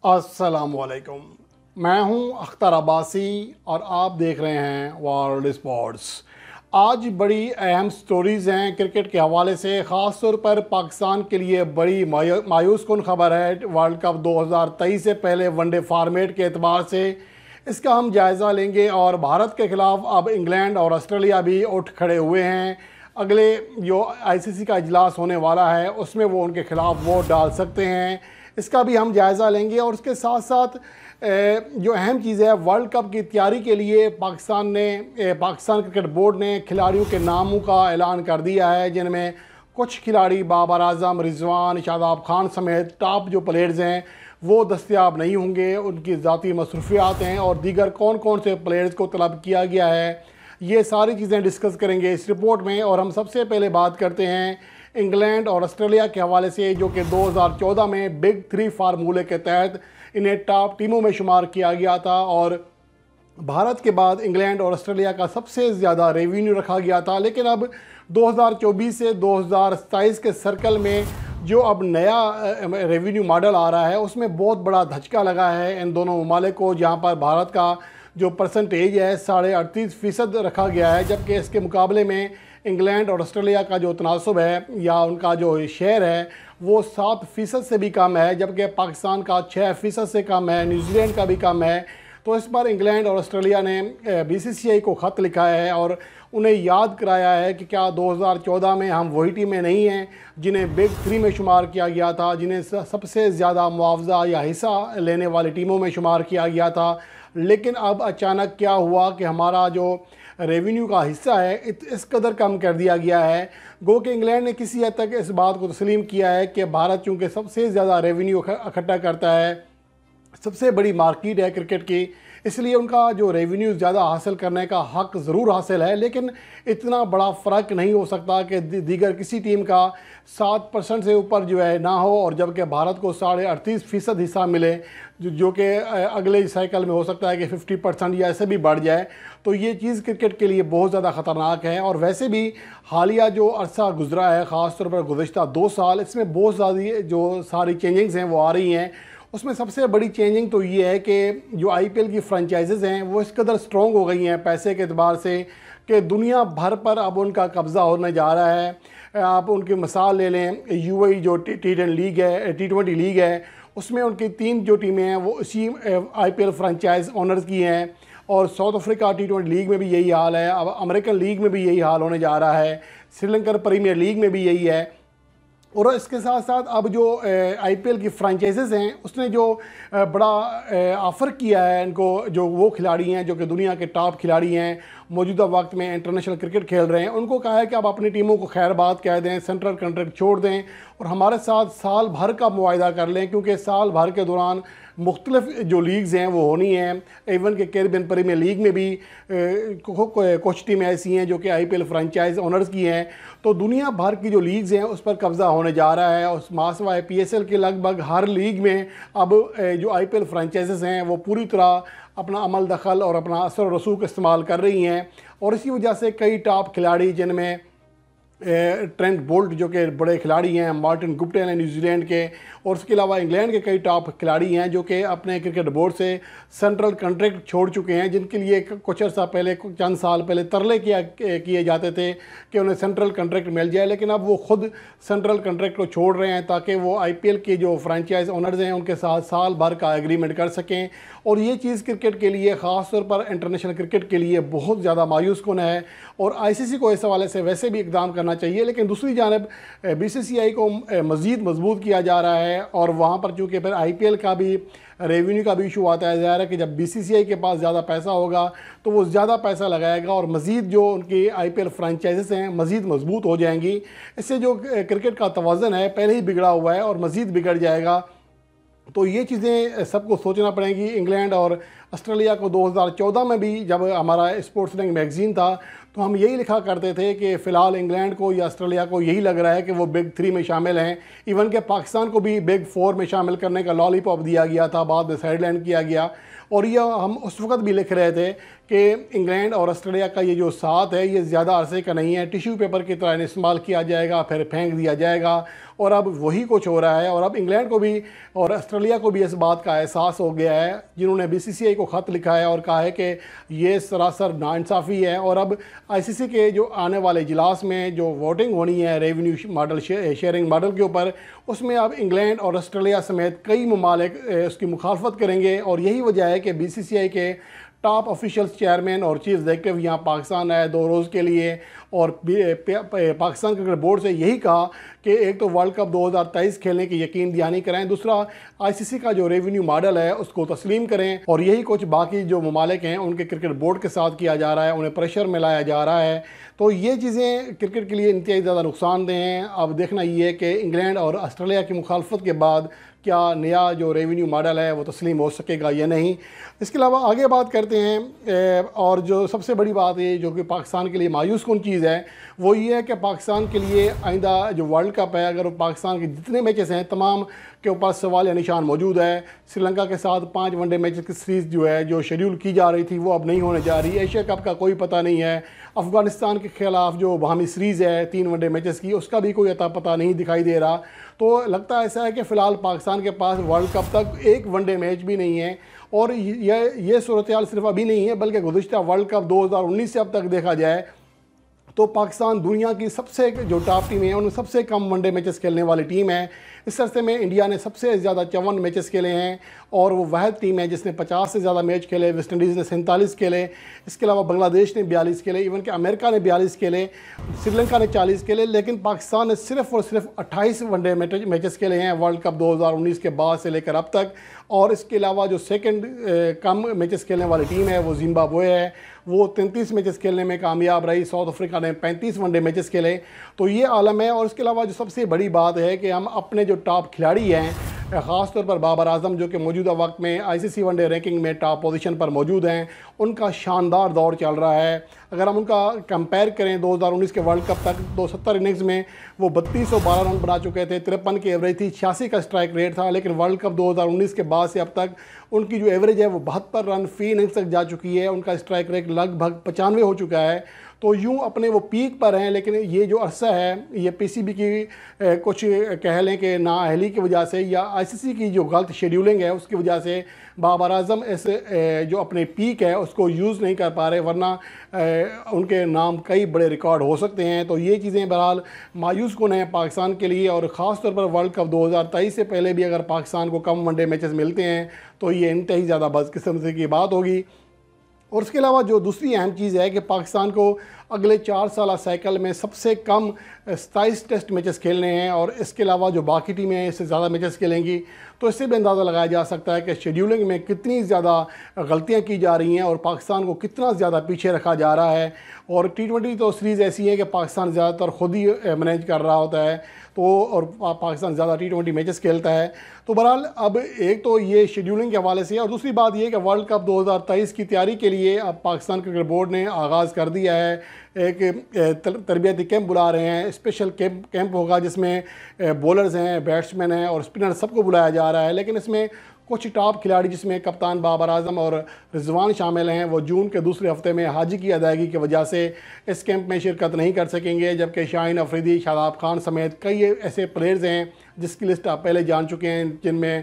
السلام علیکم، میں ہوں اختر عباسی اور آپ دیکھ رہے ہیں ورلڈ اسپورٹس۔ آج بڑی اہم سٹوریز ہیں کرکٹ کے حوالے سے، خاص طور پر پاکستان کے لیے بڑی مایوس کن خبر ہے ورلڈ کپ 2023 سے پہلے ون ڈے فارمیٹ کے اعتبار سے۔ اس کا ہم جائزہ لیں گے اور بھارت کے خلاف اب انگلینڈ اور آسٹریلیا بھی اٹھ کھڑے ہوئے ہیں۔ اگلے جو آئی سی سی کا اجلاس ہونے والا ہے اس میں وہ ان کے خلاف ووٹ ڈال سکتے ہیں، اس کا بھی ہم جائزہ لیں گے۔ اور اس کے ساتھ ساتھ جو اہم چیز ہے، ورلڈ کپ کی تیاری کے لیے پاکستان کرکٹ بورڈ نے کھلاڑیوں کے ناموں کا اعلان کر دیا ہے، جن میں کچھ کھلاڑی بابر اعظم، رضوان، شاداب خان سمیت ٹاپ جو پلیئرز ہیں وہ دستیاب نہیں ہوں گے، ان کی ذاتی مصروفیات ہیں، اور دیگر کون کون سے پلیئرز کو طلب کیا گیا ہے، یہ ساری چیزیں ڈسکس کریں گے اس رپورٹ میں۔ اور ہم سب سے پہلے بات کرتے ہیں انگلینڈ اور آسٹریلیا کے حوالے سے، جو کہ 2014 میں بگ 3 فارمولے کے تحت انہیں ٹاپ ٹیموں میں شمار کیا گیا تھا، اور بھارت کے بعد انگلینڈ اور آسٹریلیا کا سب سے زیادہ ریونیو رکھا گیا تھا۔ لیکن اب 2024 سے 2027 کے سرکل میں جو اب نیا ریونیو ماڈل آ رہا ہے اس میں بہت بڑا دھچکا لگا ہے ان دونوں ممالک کو، جہاں پر بھارت کا جو پرسنٹیج ہے 38.5% رکھا گیا ہے، جبکہ اس کے مقابلے میں انگلینڈ اور آسٹریلیا کا جو تناسب ہے یا ان کا جو شیئر ہے وہ 7% سے بھی کم ہے، جبکہ پاکستان کا 6% سے کم ہے، نیوزی لینڈ کا بھی کم ہے۔ تو اس پر انگلینڈ اور آسٹریلیا نے بی سی سی آئی کو خط لکھا ہے اور انہیں یاد کرایا ہے کہ کیا 2014 میں ہم وہی ٹیمیں نہیں ہیں جنہیں بگ 3 میں شمار کیا گیا تھا، جنہیں سب سے زیادہ معاوضہ یا حصہ لینے والی ٹیموں میں شمار کیا گیا تھا، لیکن اب اچانک کیا ہوا کہ ہمارا جو ریونیو کا حصہ ہے اس قدر کم کر دیا گیا ہے۔ گو کہ انگلینڈ نے کسی حد تک اس بات کو تسلیم کیا ہے کہ بھارت چونکہ سب سے زیادہ ریونیو اکٹھا کرتا ہے، سب سے بڑی مارکیٹ ہے کرکٹ کی، اس لیے ان کا جو ریونیو زیادہ حاصل کرنے کا حق ضرور حاصل ہے، لیکن اتنا بڑا فرق نہیں ہو سکتا کہ دیگر کسی ٹیم کا 7% سے اوپر جو ہے نہ ہو، اور جبکہ بھارت کو 38.5% حصہ ملے، جو کہ اگلے سائیکل میں ہو سکتا ہے کہ 50% یا ایسے بھی بڑھ جائے۔ تو یہ چیز کرکٹ کے لیے بہت زیادہ خطرناک ہے، اور ویسے بھی حالیہ جو عرصہ گزرا ہے، خاص طور پر گزشتہ 2 سال، اس میں بہت زیادہ جو ساری چینجنگز ہیں وہ آ رہی ہیں۔ اس میں سب سے بڑی چینجنگ تو یہ ہے کہ جو آئی پی ایل کی فرنچائزز ہیں وہ اس قدر سٹرونگ ہو گئی ہیں پیسے کے اعتبار سے کہ دنیا بھر پر اب ان کا قبضہ ہونے جا رہا ہے۔ آپ ان کی مثال لے لیں، یو اے ای جو T20 لیگ ہے، اس میں ان کی 3 جو ٹیمیں ہیں وہ اسی آئی پی ایل فرنچائز اونرز کی ہیں، اور ساؤتھ افریقہ T20 لیگ میں بھی یہی حال ہے، اب امریکن لیگ میں بھی یہی حال ہونے جا رہا ہے، سری لنکن پریمیئر لیگ میں بھی یہی ہے۔ اور اس کے ساتھ ساتھ اب جو آئی پی ایل کی فرنچائزز ہیں اس نے جو بڑا آفر کیا ہے ان کو، جو وہ کھلاڑی ہیں جو کہ دنیا کے ٹاپ کھلاڑی ہیں، موجودہ وقت میں انٹرنیشنل کرکٹ کھیل رہے ہیں، ان کو کہا ہے کہ آپ اپنی ٹیموں کو خیر بات کہہ دیں، سینٹرل کنٹریکٹ چھوڑ دیں اور ہمارے ساتھ سال بھر کا معاہدہ کر لیں، کیونکہ سال بھر کے دوران مختلف جو لیگز ہیں وہ ہونی ہیں۔ ایون کہ کیریبین پریمیئر لیگ میں بھی کچھ ٹیمیں ایسی ہیں جو کہ آئی پی ایل فرنچائز اونرز کی ہیں، تو دنیا بھر کی جو لیگز ہیں اس پر قبضہ ہونے جا رہا ہے، اور ماسوائے پی ایس ایل کے لگ بھگ ہر لیگ میں اب جو آئی پی ایل فرنچائزز ہیں وہ پوری طرح اپنا عمل دخل اور اپنا اثر و رسوخ استعمال کر رہی ہیں، اور اسی وجہ سے کئی ٹاپ کھلاڑی جن میں ٹرینٹ بولٹ جو کہ بڑے کھلاڑی ہیں، مارٹن گپٹن ہیں نیوزی لینڈ کے، اور اس کے علاوہ انگلینڈ کے کئی ٹاپ کھلاڑی ہیں جو کہ اپنے کرکٹ بورڈ سے سینٹرل کنٹریکٹ چھوڑ چکے ہیں، جن کے لیے کچھ عرصہ پہلے، چند سال پہلے ترلے کیے جاتے تھے کہ انہیں سینٹرل کنٹریکٹ مل جائے، لیکن اب وہ خود سینٹرل کنٹریکٹ کو چھوڑ رہے ہیں تاکہ وہ آئی پی ایل کے جو فرنچائز اونرز ہیں ان کے ساتھ سال بھر کا ایگریمنٹ کر سکیں۔ اور یہ چیز کرکٹ کے لیے، خاص طور پر انٹرنیشنل کرکٹ کے لیے بہت زیادہ مایوس کن ہے، اور آئی سی سی کو اس حوالے سے ویسے بھی اقدام کرنا چاہیے، لیکن دوسری جانب بی سی سی آئی کو مزید مضبوط کیا جا رہا ہے، اور وہاں پر چونکہ پھر آئی پی ایل کا بھی ریونیو کا بھی ایشو آتا ہے، ظاہر ہے کہ جب بی سی سی آئی کے پاس زیادہ پیسہ ہوگا تو وہ زیادہ پیسہ لگائے گا، اور مزید جو ان کی آئی پی ایل فرنچائزز ہیں مزید مضبوط ہو جائیں گی۔ اس سے جو کرکٹ کا توازن ہے پہلے ہی بگڑا ہوا ہے اور مزید بگڑ جائے گا۔ تو یہ چیزیں سب کو سوچنا پڑیں گی۔ انگلینڈ اور آسٹریلیا کو 2014 میں بھی جب ہمارا اسپورٹس رنگ میگزین تھا تو ہم یہی لکھا کرتے تھے کہ فی الحال انگلینڈ کو یا آسٹریلیا کو یہی لگ رہا ہے کہ وہ بگ 3 میں شامل ہیں، ایون کہ پاکستان کو بھی بگ 4 میں شامل کرنے کا لالی پاپ دیا گیا تھا، بعد میں سائیڈ لائن کیا گیا، اور یہ ہم اس وقت بھی لکھ رہے تھے کہ انگلینڈ اور آسٹریلیا کا یہ جو ساتھ ہے یہ زیادہ عرصے کا نہیں ہے، ٹیشو پیپر کی طرح استعمال کیا جائے گا پھر پھینک دیا جائے گا، اور اب وہی کچھ ہو رہا ہے۔ اور اب انگلینڈ کو بھی اور آسٹریلیا کو بھی اس بات کا احساس ہو گیا ہے، جنہوں نے BCCI کو خط لکھا ہے اور کہا ہے کہ یہ سراسر ناانصافی ہے، اور اب ICC کے جو آنے والے اجلاس میں جو ووٹنگ ہونی ہے ریونیو ماڈل شیئرنگ ماڈل کے اوپر، اس میں اب انگلینڈ اور آسٹریلیا سمیت کئی ممالک اس کی مخالفت کریں گے، اور یہی وجہ ہے کہ BCCI کے ٹاپ آفیشلز چیئرمین اور چیف ایگزیکٹو یہاں پاکستان آئے 2 روز کے لیے، اور پاکستان کرکٹ بورڈ سے یہی کہا کہ ایک تو ورلڈ کپ 2023 کھیلنے کی یقین دہانی کریں، دوسرا ICC کا جو ریونیو ماڈل ہے اس کو تسلیم کریں، اور یہی کچھ باقی جو ممالک ہیں ان کے کرکٹ بورڈ کے ساتھ کیا جا رہا ہے، انہیں پریشر میں لایا جا رہا ہے۔ تو یہ چیزیں کرکٹ کے لیے انتہائی زیادہ نقصان دہ ہیں۔ اب دیکھنا یہ ہے کہ انگلینڈ اور آسٹریلیا کی مخالفت کے بعد کیا نیا جو ریونیو ماڈل ہے وہ تسلیم ہو سکے گا یا نہیں۔ اس کے علاوہ آگے بات کرتے ہیں، اور جو سب سے بڑی بات ہے جو کہ پاکستان کے لیے مایوس کن چیز ہے وہ یہ ہے کہ پاکستان کے لیے آئندہ جو ورلڈ کپ ہے، اگر پاکستان کے جتنے میچز ہیں تمام کے اوپر سوال یا نشان موجود ہے۔ سری لنکا کے ساتھ 5 ون ڈے میچز کی سیریز جو ہے جو شیڈیول کی جا رہی تھی وہ اب نہیں ہونے جا رہی، ایشیا کپ کا کوئی پتہ نہیں ہے، افغانستان کے خلاف جو باہمی سیریز ہے 3 ون ڈے میچز کی اس کا بھی کوئی اتا پتہ نہیں دکھائی دے رہا۔ تو لگتا ایسا ہے کہ فی الحال پاکستان کے پاس ورلڈ کپ تک ایک ون ڈے میچ بھی نہیں ہے، اور یہ صورتحال صرف ابھی نہیں ہے بلکہ گزشتہ ورلڈ کپ 2019 سے اب تک دیکھا جائے تو پاکستان دنیا کی سب سے جو ٹاپ ٹیم ہے ان میں سب سے کم ون ڈے میچز کھیلنے والی ٹیم ہے۔ اس عرصے میں انڈیا نے سب سے زیادہ 54 میچز کھیلے ہیں، اور وہ واحد ٹیم ہے جس نے 50 سے زیادہ میچ کھیلے۔ ویسٹ انڈیز نے 47 کھیلے، اس کے علاوہ بنگلہ دیش نے 42 کھیلے، ایون کہ امریکہ نے 42 کھیلے، سری لنکا نے 40 کھیلے، لیکن پاکستان نے صرف اور صرف 28 ون ڈے میچز کھیلے ہیں ورلڈ کپ 2019 کے بعد سے لے کر اب تک۔ اور اس کے علاوہ جو سیکنڈ کم میچز کھیلنے والی ٹیم ہے وہ زمبابوے ہے، وہ 33 میچز کھیلنے میں کامیاب رہی۔ ساؤتھ افریقہ نے 35 ون ڈے میچز کھیلے۔ تو یہ عالم ہے، اور اس کے علاوہ جو سب سے بڑی بات ہے کہ ہم اپنے جو ٹاپ کھلاڑی ہیں، خاص طور پر بابر اعظم جو کہ موجودہ وقت میں ICC ون ڈے رینکنگ میں ٹاپ پوزیشن پر موجود ہیں، ان کا شاندار دور چل رہا ہے۔ اگر ہم ان کا کمپیئر کریں 2019 کے ورلڈ کپ تک، 270 اننگز میں وہ 3212 رن بنا چکے تھے، 53 کی ایوریج تھی، 86 کا اسٹرائک ریٹ تھا، لیکن ورلڈ کپ 2019 کے بعد سے اب تک ان کی جو ایوریج ہے وہ 72 رن فی اننگز تک جا چکی ہے، ان کا اسٹرائک ریٹ لگ بھگ 95 ہو چکا ہے۔ تو یوں اپنے وہ پیک پر ہیں، لیکن یہ جو عرصہ ہے یہ PCB کی کچھ کہہ لیں کہ نااہلی کی وجہ سے یا ICC کی جو غلط شیڈیولنگ ہے اس کی وجہ سے بابر اعظم اس جو اپنے پیک ہے اس کو یوز نہیں کر پا رہے، ورنہ ان کے نام کئی بڑے ریکارڈ ہو سکتے ہیں۔ تو یہ چیزیں بہرحال مایوس کن ہیں پاکستان کے لیے، اور خاص طور پر ورلڈ کپ 2023 سے پہلے بھی اگر پاکستان کو کم ون ڈے میچز ملتے ہیں تو یہ انتہائی زیادہ بدقسمتی کی بات ہوگی۔ اور اس کے علاوہ جو دوسری اہم چیز ہے کہ پاکستان کو اگلے 4 سالہ سائیکل میں سب سے کم 27 ٹیسٹ میچز کھیلنے ہیں، اور اس کے علاوہ جو باقی ٹیمیں اس سے زیادہ میچز کھیلیں گی، تو اس سے بھی اندازہ لگایا جا سکتا ہے کہ شیڈیولنگ میں کتنی زیادہ غلطیاں کی جا رہی ہیں اور پاکستان کو کتنا زیادہ پیچھے رکھا جا رہا ہے۔ اور T20 تو سیریز ایسی ہے کہ پاکستان زیادہ تر خود ہی مینیج کر رہا ہوتا ہے، تو اور پاکستان زیادہ T20 میچز کھیلتا ہے۔ تو بہرحال اب ایک تو یہ شیڈیولنگ کے حوالے سے، اور دوسری بات یہ کہ ورلڈ کپ 2023 کی تیاری کے لیے اب پاکستان کرکٹ بورڈ نے آغاز کر دیا ہے، ایک تربیتی کیمپ بلا رہے ہیں، اسپیشل کیمپ ہوگا جس میں بولرز ہیں، بیٹسمین ہیں اور اسپنر سب کو بلایا جا رہا ہے، لیکن اس میں کچھ ٹاپ کھلاڑی جس میں کپتان بابر اعظم اور رضوان شامل ہیں وہ جون کے دوسرے ہفتے میں حاجی کی ادائیگی کی وجہ سے اس کیمپ میں شرکت نہیں کر سکیں گے، جبکہ شاہین افریدی، شاداب خان سمیت کئی ایسے پلیئرز ہیں جس کی لسٹ آپ پہلے جان چکے ہیں، جن میں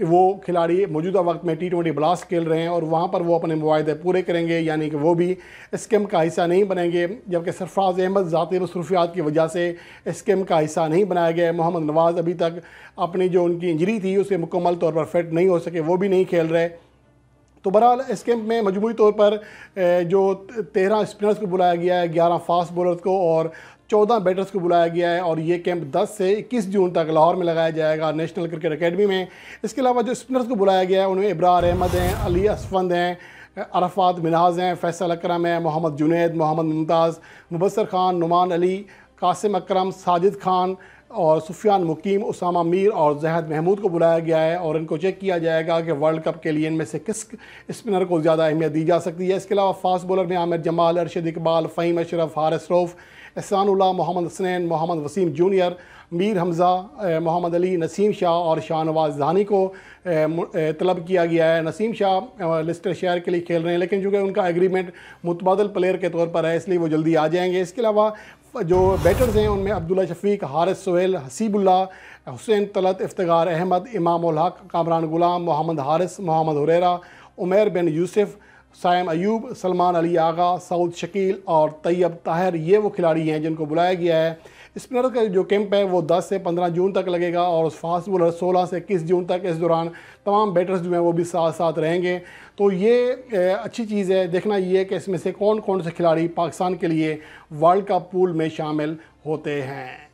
وہ کھلاڑی موجودہ وقت میں T20 بلاسٹ کھیل رہے ہیں اور وہاں پر وہ اپنے معاہدے پورے کریں گے، یعنی کہ وہ بھی اس کیمپ کا حصہ نہیں بنیں گے، جبکہ سرفراز احمد ذاتی مصروفیات کی وجہ سے اس کیمپ کا حصہ نہیں بنایا گیا ہے۔ محمد نواز ابھی تک اپنی جو ان کی انجری تھی اسے مکمل طور پر فٹ نہیں ہو سکے، وہ بھی نہیں کھیل رہے۔ تو بہرحال اس کیمپ میں مجموعی طور پر جو 13 اسپنرز کو بلایا گیا ہے، 11 فاسٹ بولرز کو اور 14 بیٹرز کو بلایا گیا ہے، اور یہ کیمپ 10 سے 21 جون تک لاہور میں لگایا جائے گا نیشنل کرکٹ اکیڈمی میں۔ اس کے علاوہ جو اسپنرز کو بلایا گیا ہے ان میں ابرار احمد ہیں، علی اسفند ہیں، عرفات منہاز ہیں، فیصل اکرم ہیں، محمد جنید، محمد ممتاز، مبصر خان، نعمان علی، قاسم اکرم، ساجد خان اور سفیان مقیم، اسامہ میر اور زاہد محمود کو بلایا گیا ہے اور ان کو چیک کیا جائے گا کہ ورلڈ کپ کے لیے ان میں سے کس اسپنر کو زیادہ اہمیت دی جا سکتی ہے۔ اس کے علاوہ فاسٹ بولر میں عامر جمال، ارشد اقبال، فہیم اشرف، حارث روف، احسان اللہ، محمد حسنین، محمد وسیم جونیئر، میر حمزہ، محمد علی، نسیم شاہ اور شاہ نواز دہانی کو طلب کیا گیا ہے۔ نسیم شاہ لیسٹر شہر کے لیے کھیل رہے ہیں، لیکن چونکہ ان کا ایگریمنٹ متبادل پلیئر کے طور پر ہے، اس لیے وہ جلدی آ جائیں گے۔ اس کے علاوہ جو بیٹرز ہیں ان میں عبداللہ شفیق، حارث سہیل، حسیب اللہ، حسین طلعت، افتخار احمد، امام الحق، کامران غلام، محمد حارث، محمد حریرہ، عمیر بن یوسف، سائم ایوب، سلمان علی آغا، سعود شکیل اور طیب طاہر، یہ وہ کھلاڑی ہیں جن کو بلایا گیا ہے۔ اسپنر کا جو کیمپ ہے وہ 10 سے 15 جون تک لگے گا اور فاسٹ بولر 16 سے 21 جون تک۔ اس دوران تمام بیٹرز جو ہیں وہ بھی ساتھ ساتھ رہیں گے، تو یہ اچھی چیز ہے۔ دیکھنا یہ ہے کہ اس میں سے کون کون سے کھلاڑی پاکستان کے لیے ورلڈ کپ پول میں شامل ہوتے ہیں۔